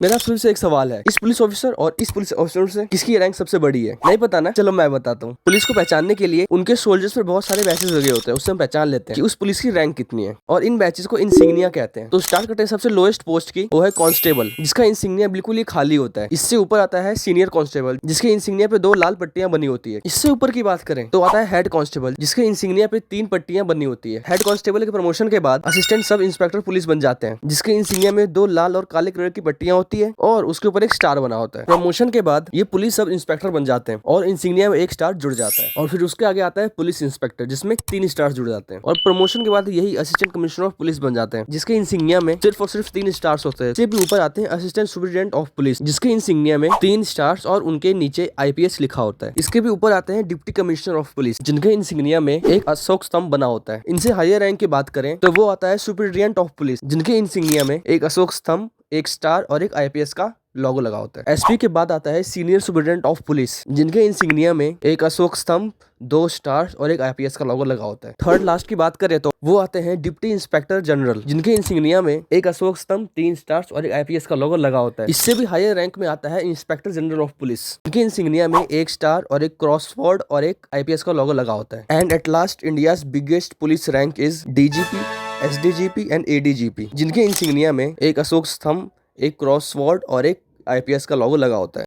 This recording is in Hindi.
मेरा फिर से एक सवाल है, इस पुलिस ऑफिसर और इस पुलिस ऑफिसर से किसकी रैंक सबसे बड़ी है? नहीं पता ना, चलो मैं बताता हूँ। पुलिस को पहचानने के लिए उनके सोल्जर्स पर बहुत सारे बैचेस लगे होते हैं, उससे हम पहचान लेते हैं कि उस पुलिस की रैंक कितनी है, और इन बैचेस को इंसिग्निया कहते हैं। तो स्टार्ट करते हैं सबसे लोएस्ट पोस्ट की, वो है कांस्टेबल, जिसका इंसिग्निया बिल्कुल ही खाली होता है। इससे ऊपर आता है सीनियर कांस्टेबल, जिसके इंसिग्निया पे 2 लाल पट्टियां बनी होती है। इससे ऊपर की बात करें तो आता है हेड कांस्टेबल, जिसके इंसिग्निया पे 3 पट्टियां बनी होती है। हेड कांस्टेबल के प्रमोशन के बाद असिस्टेंट सब इंस्पेक्टर पुलिस बन जाते हैं, जिसके इंसिग्निया में 2 लाल और काले कलर की पट्टियां होती है और उसके ऊपर एक स्टार बना होता है। प्रमोशन के बाद ये पुलिस सब इंस्पेक्टर बन जाते हैं और इंसिग्निया में एक स्टार जुड़ जाता है, और फिर उसके आगे आता है पुलिस इंस्पेक्टर, जिसमें 3 स्टार जुड़ जाते हैं। और प्रमोशन के बाद यही असिस्टेंट कमिश्नर ऑफ पुलिस बन जाते हैं, जिसके इंसिग्निया में सिर्फ और सिर्फ 3 स्टार्स होते हैं। इससे भी ऊपर आते हैं असिस्टेंट सुपरिटेंडेंट ऑफ पुलिस, जिसके इंसिग्निया में 3 स्टार्स और उनके नीचे IPS लिखा होता है। इसके भी ऊपर आते हैं डिप्टी कमिश्नर ऑफ पुलिस, जिनके इंसिग्निया में एक अशोक स्तंभ बना होता है। इनसे हायर रैंक की बात करें तो वो आता है सुपरिटेंडेंट ऑफ पुलिस, जिनके इंसिग्निया में एक अशोक स्तंभ, एक स्टार और एक IPS का लोगो लगा होता है। SP के बाद आता है सीनियर सुपरिटेंडेंट ऑफ पुलिस, जिनके इंसिग्निया में एक अशोक स्तंभ, 2 स्टार्स और एक IPS का लोगो लगा होता है। थर्ड लास्ट की बात करें तो वो आते हैं डिप्टी इंस्पेक्टर जनरल, जिनके इंसिग्निया में एक अशोक स्तंभ, 3 स्टार्स और एक IPS का लोगो लगा होता है। इससे भी हायर रैंक में आता है इंस्पेक्टर जनरल ऑफ पुलिस, जिनके इंसिग्निया में एक स्टार और एक क्रॉसवर्ड और एक IPS का लोगो लगा होता है। And at last India's biggest police rank is DGP, SDGP and ADGP, जिनके इंसिग्निया में एक अशोक स्तंभ, एक क्रॉसवर्ड और एक IPS का लोगो लगा होता है।